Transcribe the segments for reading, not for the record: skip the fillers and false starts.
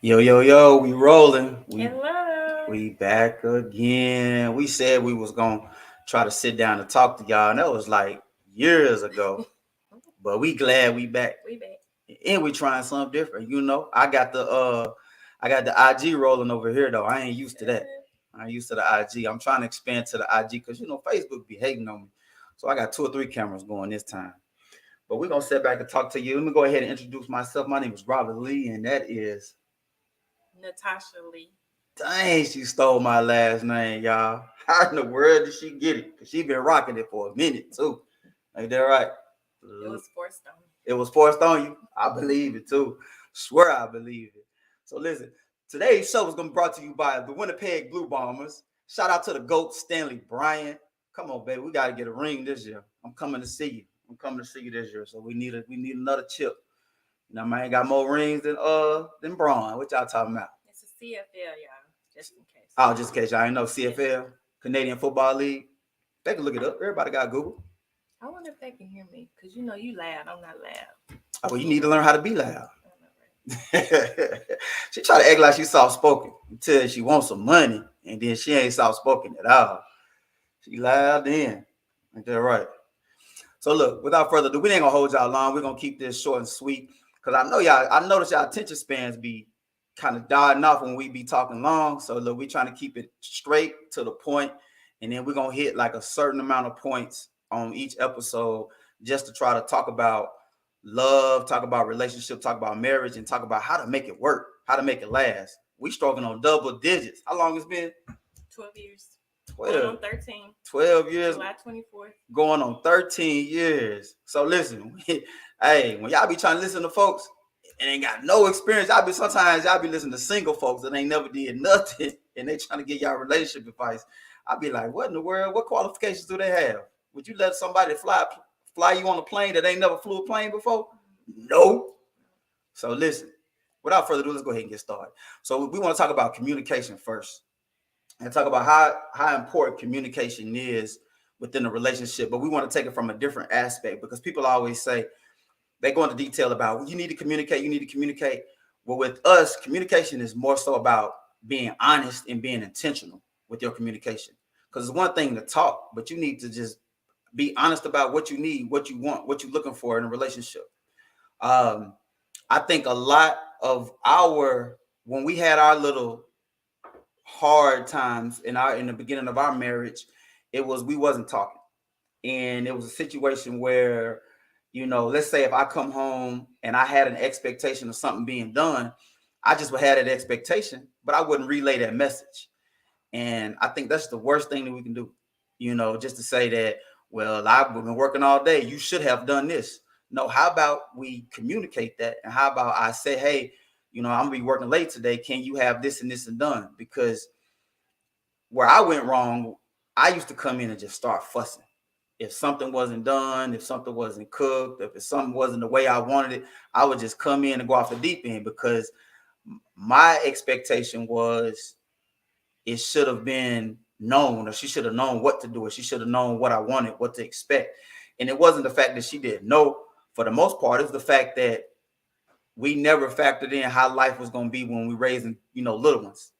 Yo, yo, yo, we rolling. Hello. We back again. We said we was gonna try to sit down and talk to y'all, and that was like years ago. But we glad we back. We back. And we trying something different. I got the IG rolling over here though. I ain't used to that. I ain't used to the IG. I'm trying to expand to the IG because Facebook be hating on me. So I got 2 or 3 cameras going this time. But we're gonna sit back and talk to you. Let me go ahead and introduce myself. My name is Robert Lee, and that is Natasha Lee. dang, she stole my last name, y'all. How in the world did she get it? Cause she been rocking it for a minute too. Ain't that right? It was forced on me. It was forced on you. I believe it too. Swear I believe it. So listen, today's show is gonna be brought to you by the Winnipeg Blue Bombers. Shout out to the GOAT Stanley Bryant. Come on, baby, we gotta get a ring this year. I'm coming to see you. I'm coming to see you this year. So we need another chip. Now, man, got more rings than Braun. What y'all talking about? It's a CFL, y'all, just in case. Oh, just in case y'all ain't know, CFL, Canadian Football League. They can look it up. Everybody got Google. I wonder if they can hear me, because you loud. I'm not loud. Oh, well, you need to learn how to be loud. Right. She try to act like she's soft spoken until she wants some money, and then she ain't soft spoken at all. She loud then. Ain't that right? So look, without further ado, we ain't gonna hold y'all long. We're gonna keep this short and sweet. Cause I notice y'all attention spans be kind of dying off when we be talking long. So look, we trying to keep it straight to the point, and then we're gonna hit like a certain amount of points on each episode just to try to talk about love, talk about relationship, talk about marriage, and talk about how to make it work, how to make it last. We struggling on double digits. How long it's been? 12 years. 12. Going on 13. 12 years. July 24th. Going on 13 years. So listen, hey, when y'all be trying to listen to folks and ain't got no experience, sometimes y'all be listening to single folks that ain't never did nothing and they trying to get y'all relationship advice. I'll be like, what in the world? What qualifications do they have? Would you let somebody fly you on a plane that ain't never flew a plane before? No. So listen, without further ado, let's go ahead and get started. So we want to talk about communication first and talk about how important communication is within a relationship, but we want to take it from a different aspect because people always say, they go into detail about, well, you need to communicate. Well, with us, communication is more so about being honest and being intentional with your communication. Because it's one thing to talk, but you need to just be honest about what you need, what you want, what you're looking for in a relationship. I think a lot of when we had our little hard times in the beginning of our marriage, we wasn't talking. And it was a situation where, let's say if I come home and I had an expectation of something being done, I just would have that expectation, but I wouldn't relay that message. And I think that's the worst thing that we can do, just to say that, well, I've been working all day. You should have done this. No, how about we communicate that? And how about I say, hey, I'm gonna be working late today. Can you have this and this and done? Because where I went wrong, I used to come in and just start fussing. If something wasn't done, if something wasn't cooked, if something wasn't the way I wanted it, I would just come in and go off the deep end because my expectation was it should have been known, or she should have known what to do, or she should have known what I wanted, what to expect. And it wasn't the fact that she didn't know. For the most part, it's the fact that we never factored in how life was going to be when we raising, little ones.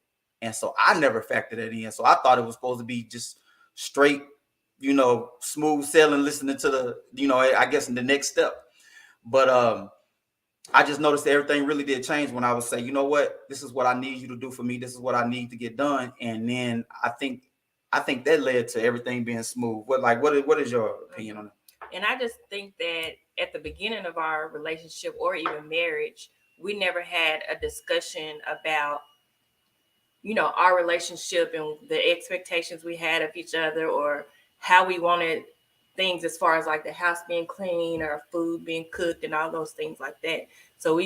And so I never factored that in. So I thought it was supposed to be just straight, smooth sailing, listening to I guess in the next step. But I just noticed that everything really did change when I would say, you know what, this is what I need you to do for me. This is what I need to get done. And then I think that led to everything being smooth. What is your opinion on it? And I just think that at the beginning of our relationship or even marriage, we never had a discussion about, our relationship and the expectations we had of each other or how we wanted things as far as like the house being clean or food being cooked and all those things like that. So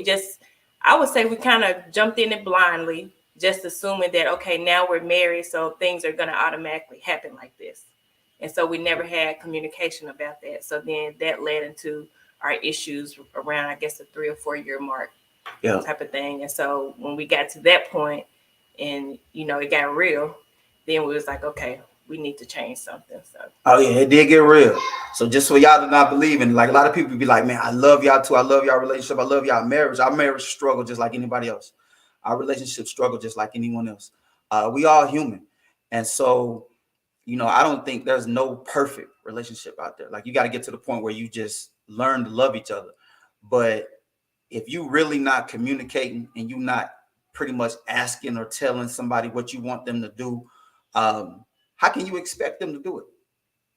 I would say we kind of jumped in it blindly, just assuming that, okay, now we're married, so things are going to automatically happen like this. And so we never had communication about that. So then that led into our issues around, I guess, the 3 or 4 year mark type of thing. And so when we got to that point and, it got real, then we was like, okay, we need to change something. So. Oh yeah, it did get real. So just for y'all to not believe in, like a lot of people be like, man, I love y'all too. I love y'all relationship. I love y'all marriage. Our marriage struggle just like anybody else. Our relationships struggle just like anyone else. We all human. And so, I don't think there's no perfect relationship out there. Like, you got to get to the point where you just learn to love each other. But if you really not communicating and you not pretty much asking or telling somebody what you want them to do, how can you expect them to do it?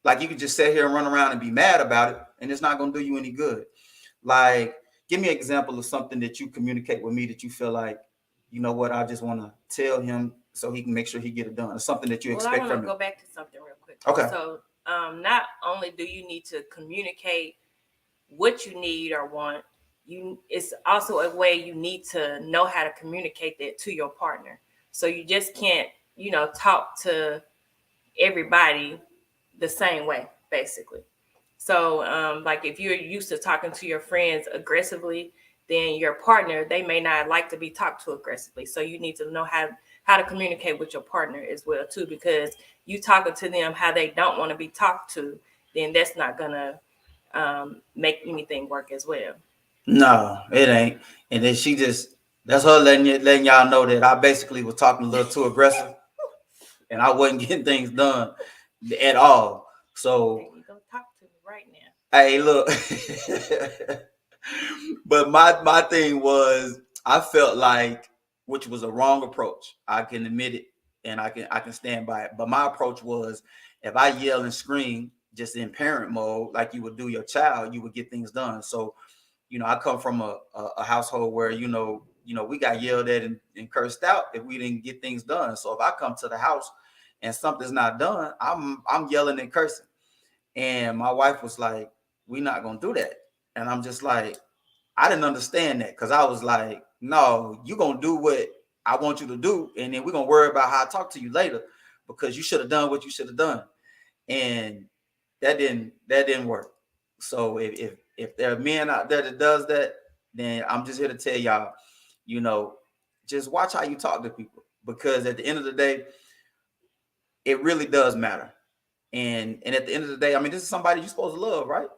Like, you could just sit here and run around and be mad about it, and it's not going to do you any good. Like, give me an example of something that you communicate with me that you feel like, you know what, I just want to tell him so he can make sure he get it done. Or something that you Well, I expect want from to him. go back to something real quick. Okay. So, not only do you need to communicate what you need or want, it's also a way you need to know how to communicate that to your partner. So you just can't, talk to everybody the same way, basically. So, like if you're used to talking to your friends aggressively, then your partner, they may not like to be talked to aggressively. So you need to know how to communicate with your partner as well too, because you talking to them how they don't want to be talked to, then that's not gonna make anything work as well. No, it ain't. And then that's her letting y'all know that I basically was talking a little too aggressive and I wasn't getting things done at all. So, You gonna talk to me right now. hey, look. But my thing was, I felt like, which was a wrong approach. I can admit it, and I can stand by it. But my approach was, if I yell and scream just in parent mode, like you would do your child, you would get things done. So, I come from a household where, we got yelled at and cursed out if we didn't get things done. So if I come to the house and something's not done, I'm yelling and cursing. And my wife was like, "We're not gonna do that." And I'm just like, I didn't understand that, because I was like, "No, you're gonna do what I want you to do, and then we're gonna worry about how I talk to you later, because you should have done what you should have done." And that didn't work. So if there are men out there that does that, then I'm just here to tell y'all, you know, just watch how you talk to people, because at the end of the day, it really does matter. And at the end of the day, I mean, this is somebody you're supposed to love, right?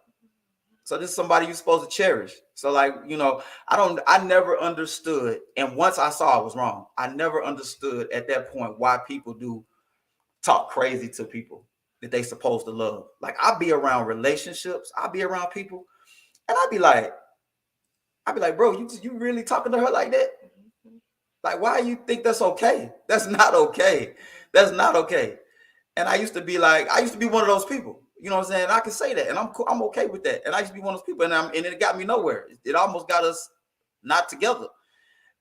So this is somebody you're supposed to cherish. So, like, I never understood. And once I saw I was wrong, I never understood at that point why people do talk crazy to people that they supposed to love. Like, I'll be around relationships, I'll be around people, and I'd be like, bro, you really talking to her like that? Like, why you think that's okay? That's not okay. That's not okay. And I used to be one of those people. You know what I'm saying? I can say that, and I'm cool, I'm okay with that. And I used to be one of those people, and it got me nowhere. It almost got us not together.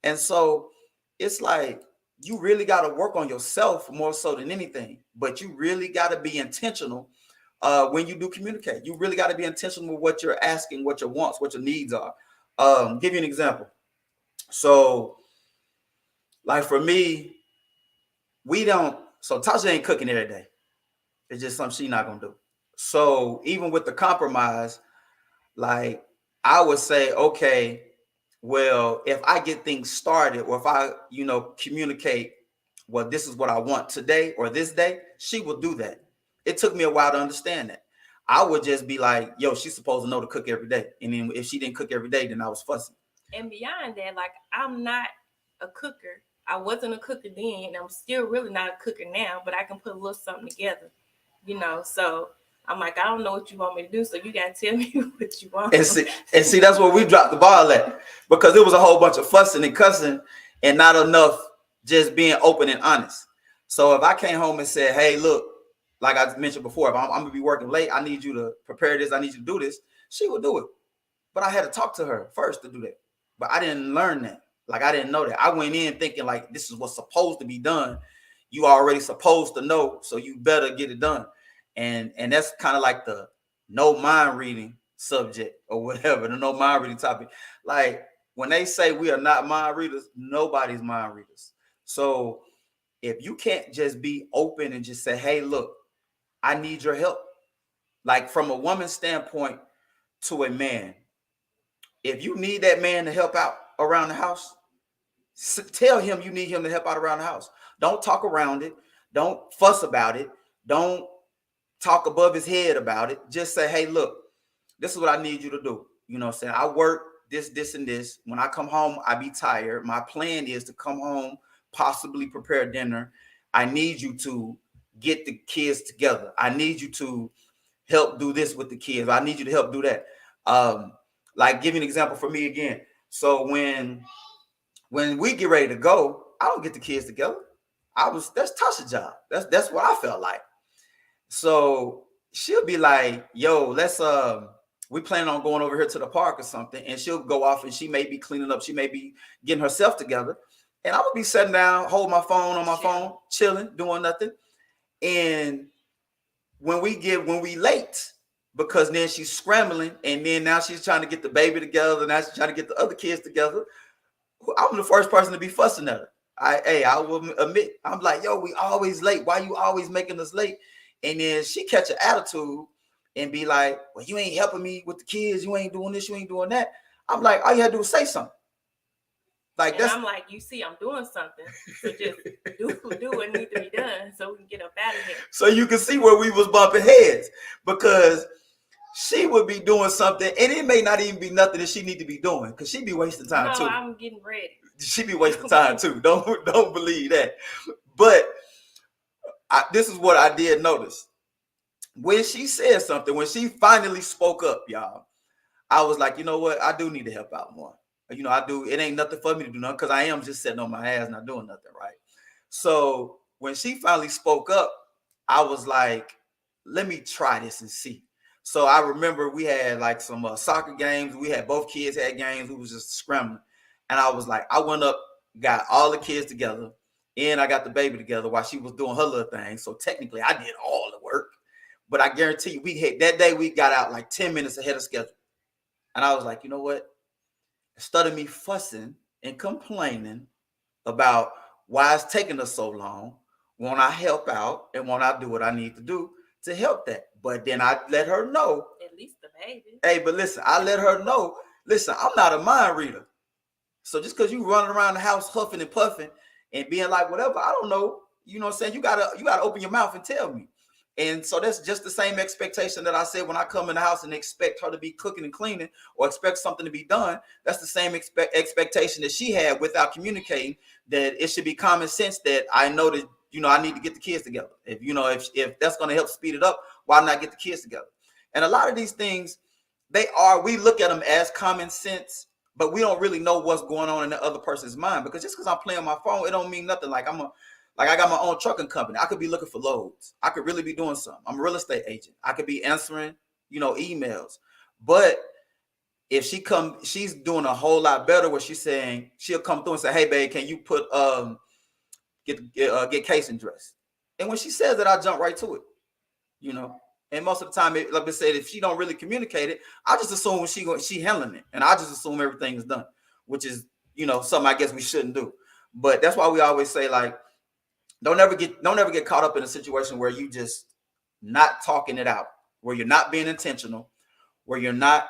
And so it's like, you really got to work on yourself more so than anything. But you really got to be intentional when you do communicate. You really got to be intentional with what you're asking, what your wants, what your needs are. Give you an example. So, like for me, we don't. So Tasha ain't cooking every day. It's just something she's not gonna do. So even with the compromise, like, I would say, okay, well, if I get things started, or if I, communicate, well, this is what I want today or this day, she will do that. It took me a while to understand that. I would just be like, yo, she's supposed to know to cook every day. And then if she didn't cook every day, then I was fussing. And beyond that, like I'm not a cooker. I wasn't a cooker then, and I'm still really not a cooker now, but I can put a little something together, So I'm like, I don't know what you want me to do, so you gotta tell me what you want. And see, that's where we dropped the ball at, because it was a whole bunch of fussing and cussing and not enough just being open and honest. So if I came home and said, "Hey, look, like I mentioned before, if I'm gonna be working late, I need you to prepare this, I need you to do this," she would do it. But I had to talk to her first to do that. But I didn't learn that. Like, I didn't know that. I went in thinking like, this is what's supposed to be done. You already supposed to know, so you better get it done. And that's kind of like the no mind reading subject or whatever, the no mind reading topic. Like, when they say we are not mind readers, nobody's mind readers. So if you can't just be open and just say, "Hey, look, I need your help." Like, from a woman's standpoint to a man, if you need that man to help out around the house, tell him you need him to help out around the house. Don't talk around it. Don't fuss about it. Don't talk above his head about it. Just say, "Hey, look, this is what I need you to do. You know what I'm saying? I work this, and this. When I come home, I be tired. My plan is to come home, possibly prepare dinner. I need you to get the kids together. I need you to help do this with the kids. I need you to help do that. Like give you an example for me again. So when we get ready to go, I don't get the kids together. That's Tasha's job. That's what I felt like. So she'll be like, yo, let's we planning on going over here to the park or something, and she'll go off and she may be cleaning up, she may be getting herself together. And I would be sitting down, hold my phone on my phone, chilling, doing nothing. And when we late, because then she's scrambling, and then now she's trying to get the baby together, now she's trying to get the other kids together. I'm the first person to be fussing at her. I will admit, I'm like, yo, we always late. Why you always making us late? And then she catch an attitude and be like, well, you ain't helping me with the kids. You ain't doing this. You ain't doing that. I'm like, all you had to do was say something. Like, and I'm like, you see, I'm doing something. So just do what needs to be done so we can get up out of here. So you can see where we was bumping heads, because she would be doing something, and it may not even be nothing that she need to be doing, because she be wasting time too. I'm getting ready. She be wasting time too. Don't believe that. But this is what I did notice. When she said something, when she finally spoke up, y'all, I was like, you know what? I do need to help out more. You know, I do. It ain't nothing for me to do nothing, because I am just sitting on my ass not doing nothing, right? So when she finally spoke up, I was like, let me try this and see. So I remember we had like some soccer games. We had both kids had games. We was just scrambling. And I was like, I went up, got all the kids together, and I got the baby together while she was doing her little thing. So technically I did all the work. But I guarantee you, that day we got out like 10 minutes ahead of schedule. And I was like, you know what? Instead of me fussing and complaining about why it's taking us so long, won't I help out and won't I do what I need to do to help that? But then I let her know. At least the baby. Hey, but listen, I let her know, listen, I'm not a mind reader. So just because you running around the house huffing and puffing and being like, whatever, I don't know. You know what I'm saying? You gotta open your mouth and tell me. And so that's just the same expectation that I said when I come in the house and expect her to be cooking and cleaning or expect something to be done. That's the same expectation that she had without communicating, that it should be common sense that I know that, you know, I need to get the kids together. If that's going to help speed it up, why not get the kids together? And a lot of these things, we look at them as common sense, but we don't really know what's going on in the other person's mind, because just because I'm playing my phone, it don't mean nothing. Like I got my own trucking company. I could be looking for loads. I could really be doing something. I'm a real estate agent. I could be answering, emails. But if she's doing a whole lot better where she's saying, she'll come through and say, hey, babe, can you put, get casing dressed? And when she says that, I jump right to it, And most of the time, like I said, if she don't really communicate it, I just assume she handling it. And I just assume everything is done, which is, something I guess we shouldn't do. But that's why we always say, like, don't ever get caught up in a situation where you just not talking it out, where you're not being intentional, where you're not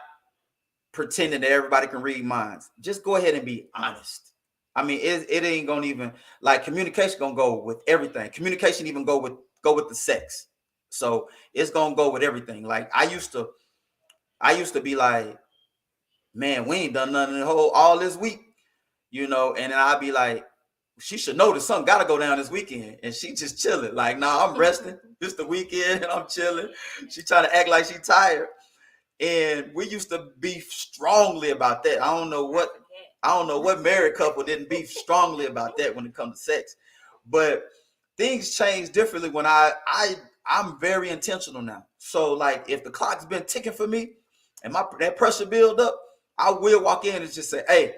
pretending that everybody can read minds. Just go ahead and be honest. I mean, it ain't gonna even, like, communication gonna go with everything. Communication even go with the sex. So it's gonna go with everything. Like I used to be like, man, we ain't done nothing all this week, and then I'd be like, she should know that something got to go down this weekend. And she just chilling. Like, nah, I'm resting. It's the weekend and I'm chilling. She trying to act like she tired. And we used to beef strongly about that. I don't know what married couple didn't beef strongly about that when it comes to sex. But things change differently when I'm very intentional now. So like if the clock's been ticking for me and that pressure build up, I will walk in and just say, hey,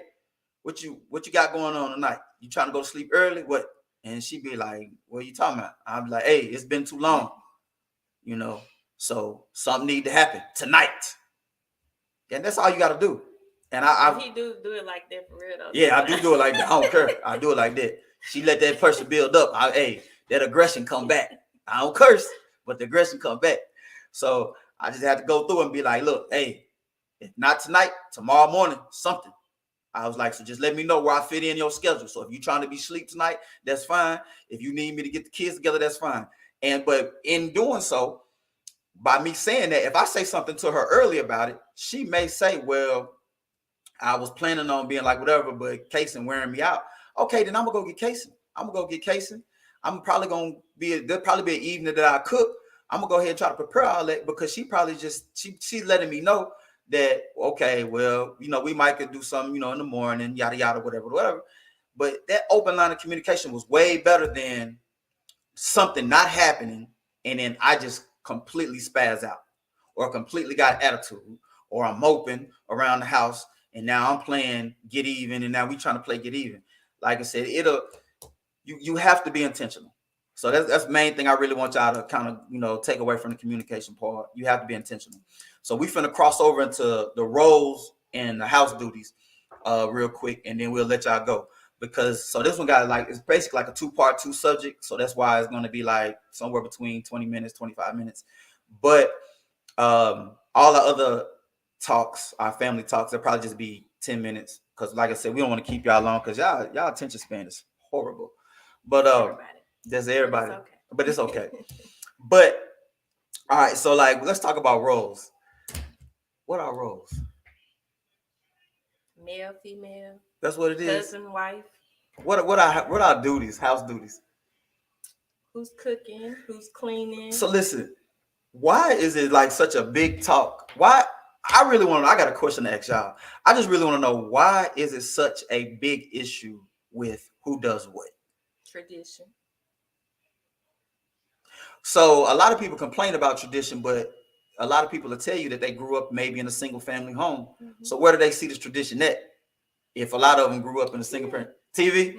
what you got going on tonight? You trying to go to sleep early? What? And she be like, what are you talking about? I'll be like, hey, it's been too long, so something need to happen tonight. And that's all you got to do. And he do it like that for real though. Yeah, I do it like that. I don't care. I do it like that. She let that pressure build up. That aggression come back. I don't curse, but the aggression come back. So I just have to go through and be like, look, hey, if not tonight, tomorrow morning, something. I was like, so just let me know where I fit in your schedule. So if you're trying to be asleep tonight, that's fine. If you need me to get the kids together, that's fine. But in doing so, by me saying that, if I say something to her early about it, she may say, well, I was planning on being like whatever, but casing wearing me out. Okay, then I'm gonna go get casing. I'm gonna go get casing. I'm probably gonna be there'll probably be an evening that I cook. I'm gonna go ahead and try to prepare all that because she probably just she's letting me know that okay, well, we might could do something, in the morning, yada yada, whatever. But that open line of communication was way better than something not happening and then I just completely spaz out or completely got attitude or I'm moping around the house and now I'm playing get even and now we trying to play get even. Like I said, you have to be intentional. So that's the main thing I really want y'all to kind of, take away from the communication part. You have to be intentional. So we finna cross over into the roles and the house duties real quick and then we'll let y'all go. Because so this one got like it's basically like a two-part two subject. So that's why it's gonna be like somewhere between 20 minutes, 25 minutes. But all the other talks, our family talks, they'll probably just be 10 minutes. Because like I said, we don't want to keep y'all long because y'all attention span is horrible. But there's everybody. But it's okay. But all right, so like let's talk about roles. What are roles? Male, female. That's what it is. Husband, wife. What are duties? House duties. Who's cooking? Who's cleaning? So listen, why is it like such a big talk? Why? I really want to. I got a question to ask y'all. I just really want to know why is it such a big issue with who does what? Tradition. So a lot of people complain about tradition, but a lot of people will tell you that they grew up maybe in a single family home. Mm-hmm. So where do they see this tradition at? If a lot of them grew up in a single parent TV,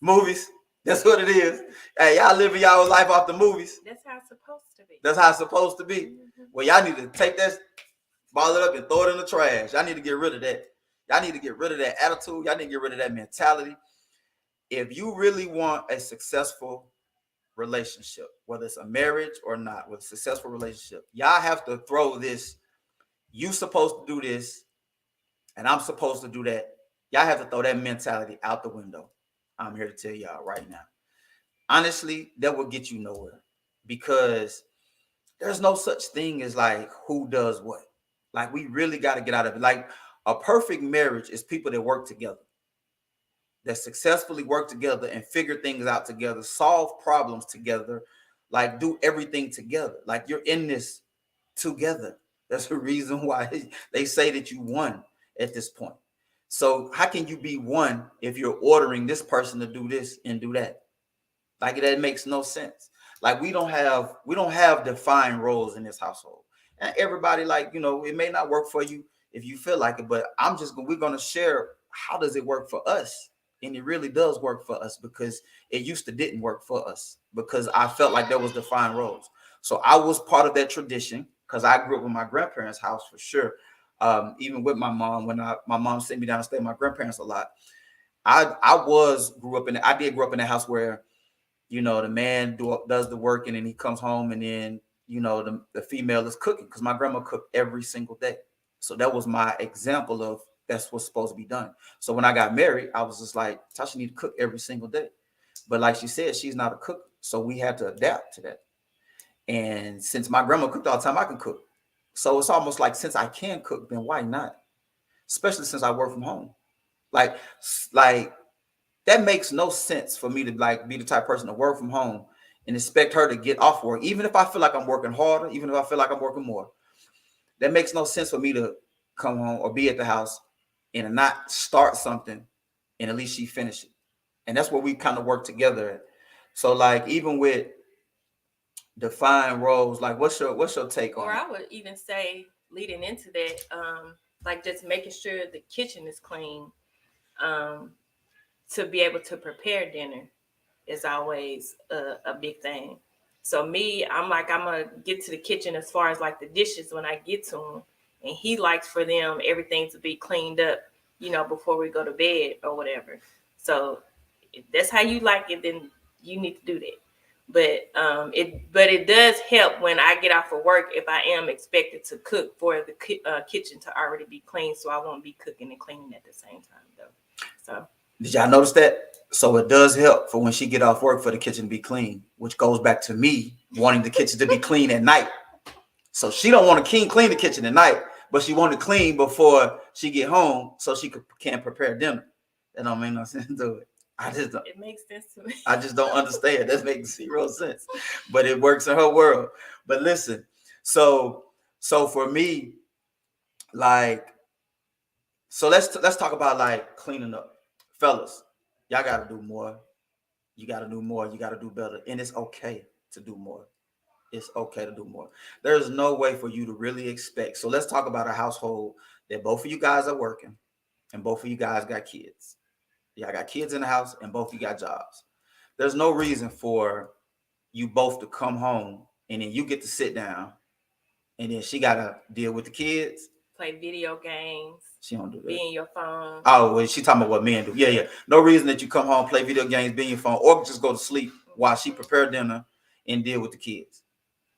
movies, that's what it is. Hey, y'all living y'all life off the movies. That's how it's supposed to be. That's how it's supposed to be. Mm-hmm. Well, y'all need to take that, ball it up, and throw it in the trash. Y'all need to get rid of that. Y'all need to get rid of that attitude. Y'all need to get rid of that mentality. If you really want a successful relationship, whether it's a marriage or not, with a successful relationship, y'all have to throw this. You supposed to do this, and I'm supposed to do that. Y'all have to throw that mentality out the window. I'm here to tell y'all right now. Honestly, that will get you nowhere because there's no such thing as like who does what. Like we really got to get out of it. Like a perfect marriage is people that work together, that successfully work together and figure things out together, solve problems together, like do everything together. Like you're in this together. That's the reason why they say that you won at this point. So how can you be one if you're ordering this person to do this and do that? Like that makes no sense. Like we don't have defined roles in this household. And everybody, like, it may not work for you if you feel like it, but we're going to share how does it work for us? And it really does work for us because it used to didn't work for us because I felt like there was defined roles. So I was part of that tradition because I grew up with my grandparents' house for sure. Even with my mom, when my mom sent me down to stay with my grandparents a lot, I did grow up in a house where, the man does the work and then he comes home and then, the female is cooking because my grandma cooked every single day. So that was my example of that's what's supposed to be done. So when I got married, I was just like, Tasha need to cook every single day. But like she said, she's not a cook. So we had to adapt to that. And since my grandma cooked all the time, I can cook. So it's almost like since I can cook, then why not? Especially since I work from home. Like that makes no sense for me to like be the type of person to work from home and expect her to get off work. Even if I feel like I'm working harder, even if I feel like I'm working more, that makes no sense for me to come home or be at the house and not start something and at least she finish it. And that's where we kind of work together at. So like even with define roles, like what's your take on it? Or I would even say leading into that, like just making sure the kitchen is clean, to be able to prepare dinner is always a big thing. So me, I'm gonna get to the kitchen as far as like the dishes when I get to them, and he likes for them everything to be cleaned up, before we go to bed or whatever. So if that's how you like it, then you need to do that. But it does help when I get off of work if I am expected to cook for the kitchen to already be clean, so I won't be cooking and cleaning at the same time though. So did y'all notice that? So it does help for when she get off work for the kitchen to be clean, which goes back to me wanting the kitchen to be clean at night. So she don't want to clean the kitchen at night, but she wanted to clean before she get home so she can prepare dinner. That don't make no sense to it. It makes sense to me. I just don't understand. That makes zero sense. But it works in her world. But listen, so for me, like, so let's talk about like cleaning up. Fellas, y'all gotta do more. You gotta do more. You gotta do better. And it's okay to do more. It's okay to do more. There's no way for you to really expect. So let's talk about a household that both of you guys are working and both of you guys got kids. Y'all got kids in the house and both of you got jobs. There's no reason for you both to come home and then you get to sit down and then she gotta deal with the kids. Play video games. She don't do that. Be in your phone. Oh, well, she talking about what men do. Yeah, yeah. No reason that you come home, play video games, be in your phone, or just go to sleep while she prepare dinner and deal with the kids.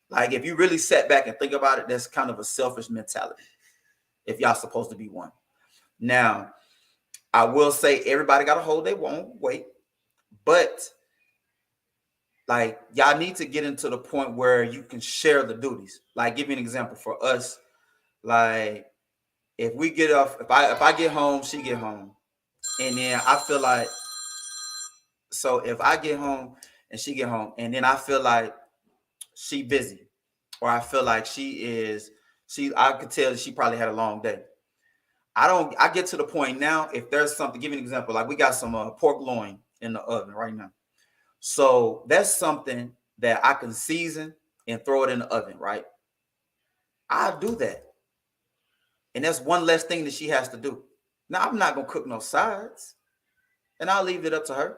Like, if you really sat back and think about it, that's kind of a selfish mentality. If y'all supposed to be one. Now, I will say everybody got to hold their own weight, but like y'all need to get into the point where you can share the duties. Like, give me an example for us. Like, if we get off, if I get home, she get home, and then I feel like, so if I get home and she get home, and then I feel like she busy, or I feel like I could tell that she probably had a long day. I get to the point now, if there's something, give me an example, like we got some pork loin in the oven right now. So that's something that I can season and throw it in the oven, right? I'll do that. And that's one less thing that she has to do. Now, I'm not going to cook no sides, and I'll leave it up to her.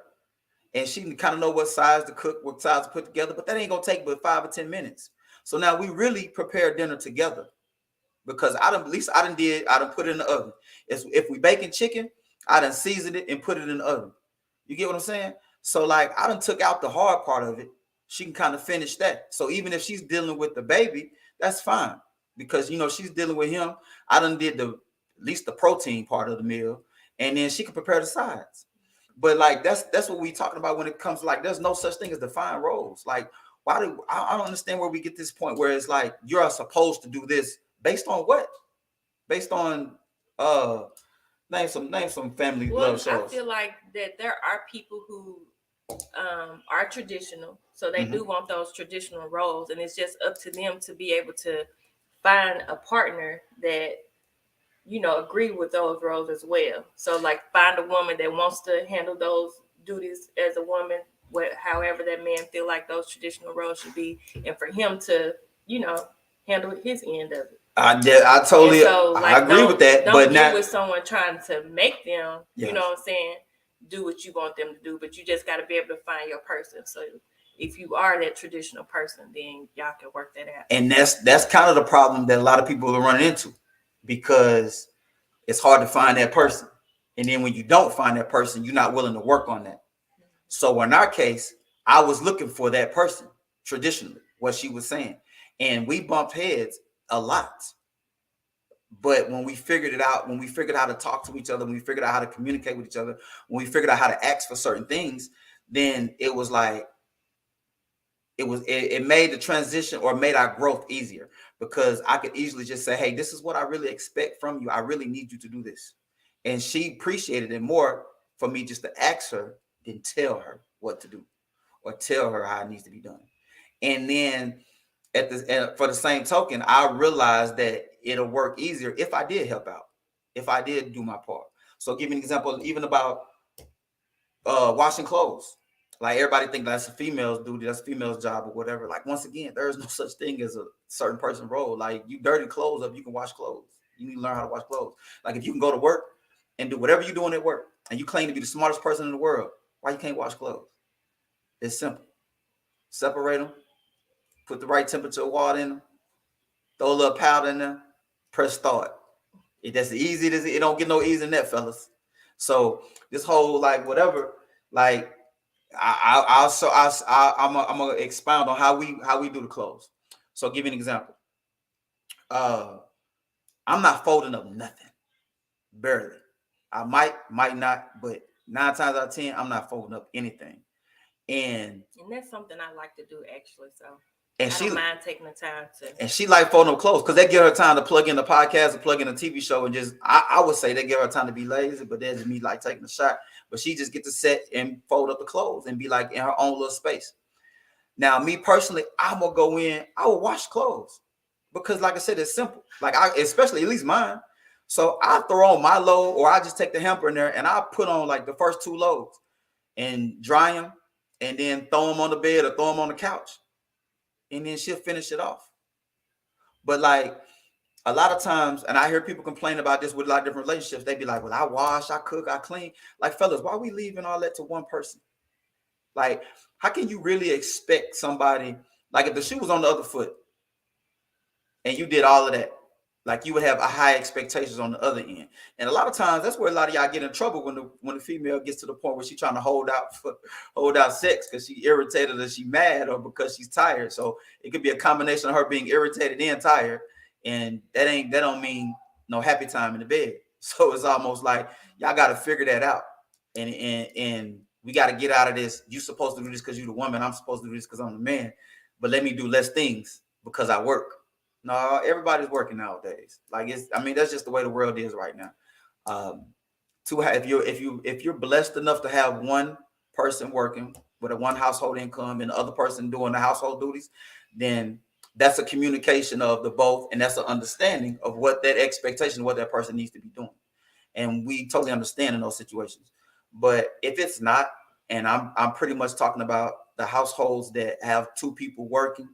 And she can kind of know what size to cook, what size to put together, but that ain't going to take but 5 or 10 minutes. So now we really prepare dinner together. Because I done put it in the oven. If we baking chicken, I done seasoned it and put it in the oven. You get what I'm saying? So like I done took out the hard part of it. She can kind of finish that. So even if she's dealing with the baby, that's fine. Because she's dealing with him. I done did at least the protein part of the meal. And then she can prepare the sides. But like that's what we talking about when it comes to, like, there's no such thing as defined roles. Like, I don't understand where we get this point where it's like you're supposed to do this. Based on what? Based on name some family love shows. I feel like that there are people who are traditional, so they do want those traditional roles, and it's just up to them to be able to find a partner that agree with those roles as well. So like find a woman that wants to handle those duties as a woman, however that man feel like those traditional roles should be, and for him to handle his end of it. I totally I agree with that. Don't get with someone trying to make them, yes, you know what I'm saying, do what you want them to do, but you just got to be able to find your person. So if you are that traditional person, then y'all can work that out. And that's kind of the problem that a lot of people are running into, because it's hard to find that person. And then when you don't find that person, you're not willing to work on that. So in our case, I was looking for that person traditionally, what she was saying. And we bumped heads a lot. But when we figured it out, when we figured out how to talk to each other, when we figured out how to communicate with each other, when we figured out how to ask for certain things, then it was like, it made the transition, or made our growth easier, because I could easily just say, hey, this is what I really expect from you. I really need you to do this. And she appreciated it more for me just to ask her than tell her what to do or tell her how it needs to be done. And then for the same token, I realized that it'll work easier if I did help out, if I did do my part. So give me an example, even about washing clothes. Like, everybody think that's a female's duty, that's a female's job or whatever. Like, once again, there is no such thing as a certain person role. Like, you dirty clothes up, you can wash clothes. You need to learn how to wash clothes. Like, if you can go to work and do whatever you're doing at work, and you claim to be the smartest person in the world, why you can't wash clothes? It's simple. Separate them, put the right temperature of water in them, throw a little powder in there, press start. That's easy. It don't get no easier than that, fellas. So this whole, like, whatever, like, I'm gonna expound on how we do the clothes. So I'll give you an example. I'm not folding up nothing, barely. I might not, but 9 times out of 10, I'm not folding up anything. And that's something I like to do, actually. So And I don't mind taking the time to. and she like folding them clothes because they give her time to plug in the podcast or plug in a TV show and just I would say they give her time to be lazy, but that's me like taking a shot. But she just get to set and fold up the clothes and be like in her own little space. Now, me personally, I'm gonna go in, I will wash clothes because, like I said, it's simple. Like especially at least mine. So I throw on my load, or I just take the hamper in there and I put on like the first two loads and dry them, and then throw them on the bed or throw them on the couch, and then she'll finish it off. But like a lot of times, and I hear people complain about this with a lot of different relationships. They be like, "Well, I wash, I cook, I clean." Like, fellas, why are we leaving all that to one person? Like, how can you really expect somebody, like if the shoe was on the other foot and you did all of that, like you would have a high expectations on the other end. And a lot of times that's where a lot of y'all get in trouble when the female gets to the point where she's trying to hold out sex because she irritated or she mad or because she's tired. So it could be a combination of her being irritated and tired, and that don't mean no happy time in the bed. So it's almost like y'all got to figure that out, and we got to get out of this. You supposed to do this because you're the woman. I'm supposed to do this because I'm the man. But let me do less things because I work. No, everybody's working nowadays. Like that's just the way the world is right now. If you're blessed enough to have one person working with a one household income and the other person doing the household duties, then that's a communication of the both, and that's an understanding of what that expectation, what that person needs to be doing. And we totally understand in those situations. But if it's not, and I'm pretty much talking about the households that have two people working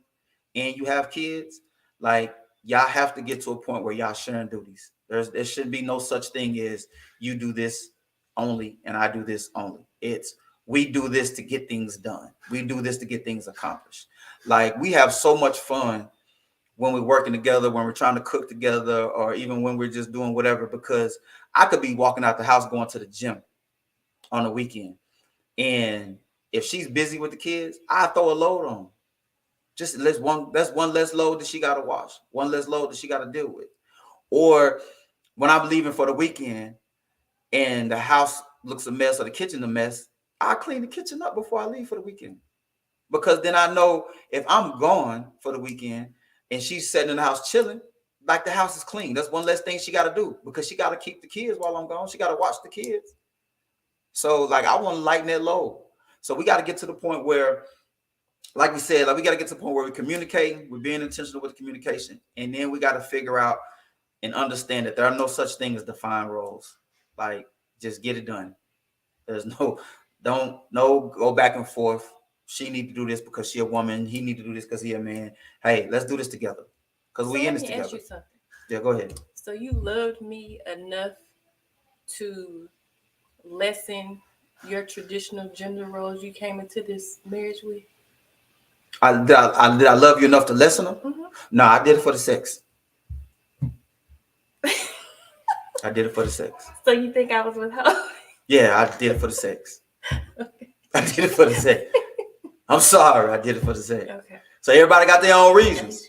and you have kids, like y'all have to get to a point where y'all sharing duties. There should be no such thing as you do this only and I do this only. It's we do this to get things done. We do this to get things accomplished. Like we have so much fun when we're working together, when we're trying to cook together, or even when we're just doing whatever, because I could be walking out the house going to the gym on the weekend. And if she's busy with the kids, I throw a load on. Just that's one less load that she got to wash, one less load that she got to deal with. Or when I'm leaving for the weekend and the house looks a mess or the kitchen a mess, I clean the kitchen up before I leave for the weekend. Because then I know if I'm gone for the weekend and she's sitting in the house chilling, like the house is clean. That's one less thing she got to do because she got to keep the kids while I'm gone. She got to watch the kids. So like I want to lighten that load. So we got to get to the point where, like we said, like we got to get to the point where we're communicating, we're being intentional with communication, and then we got to figure out and understand that there are no such thing as defined roles. Like just get it done. There's don't go back and forth. She need to do this because she a woman. He need to do this because he a man. Hey, let's do this together because we in this together. Let me ask you something. Yeah, go ahead. So you loved me enough to lessen your traditional gender roles you came into this marriage with? Did I love you enough to lessen them? Mm-hmm. No, I did it for the sex. I did it for the sex. So you think I was with her? Yeah, I did it for the sex. Okay. I did it for the sex. I'm sorry, I did it for the sex. Okay. So everybody got their own reasons.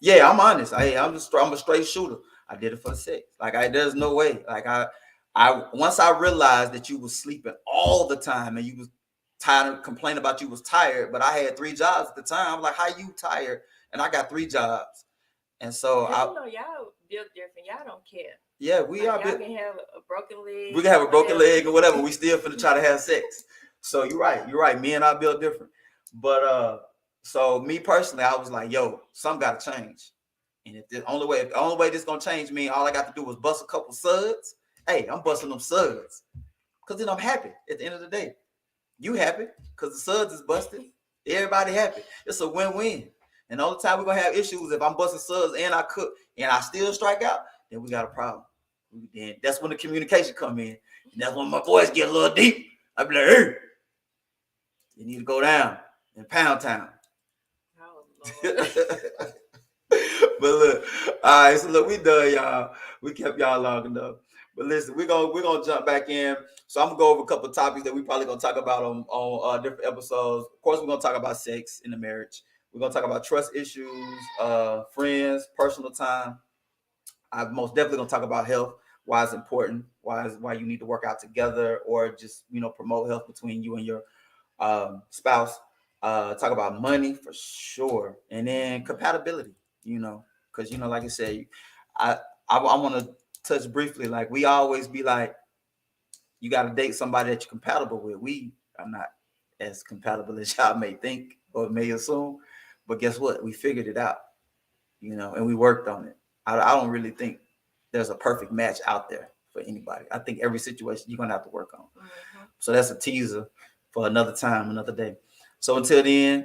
Yeah, I'm honest. I'm a straight shooter. I did it for the sex. Like there's no way. Like I once I realized that you was sleeping all the time and you was tired of complaining about you was tired, but I had 3 jobs at the time. I'm like, how you tired? And I got 3 jobs. And so y'all built different. Y'all don't care. Yeah, we are. Y'all can have a broken leg. We can have a broken leg or whatever. We still finna try to have sex. So you're right. Me and I built different. But so me personally, I was like, yo, something gotta change. And if the only way this gonna change me, all I got to do was bust a couple suds. Hey, I'm busting them suds. Cause then I'm happy at the end of the day. You happy because the suds is busted. Everybody happy. It's a win-win. And the only time we're gonna have issues if I'm busting suds and I cook and I still strike out, then we got a problem. And that's when the communication come in. And that's when my voice get a little deep. I be like, hey, you need to go down in Pound Town. Oh, Lord. But look, all right, so look, we done, y'all. We kept y'all long enough. But listen, we're gonna jump back in. So I'm gonna go over a couple of topics that we probably gonna talk about on different episodes. Of course, we're gonna talk about sex in the marriage. We're gonna talk about trust issues, friends, personal time. I'm most definitely gonna talk about health, why it's important, why you need to work out together, or just promote health between you and your spouse. Talk about money for sure, and then compatibility. Because like I said, I I want to touch briefly. Like we always be like, you got to date somebody that you're compatible with. We are not as compatible as y'all may think or may assume, but guess what? We figured it out, and we worked on it. I don't really think there's a perfect match out there for anybody. I think every situation you're gonna have to work on. Mm-hmm. So that's a teaser for another time, another day. So until then,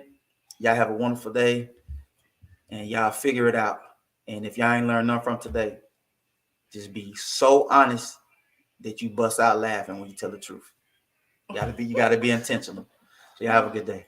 y'all have a wonderful day and y'all figure it out. And if y'all ain't learned nothing from today, just be so honest that you bust out laughing when you tell the truth. You gotta be intentional. So y'all have a good day.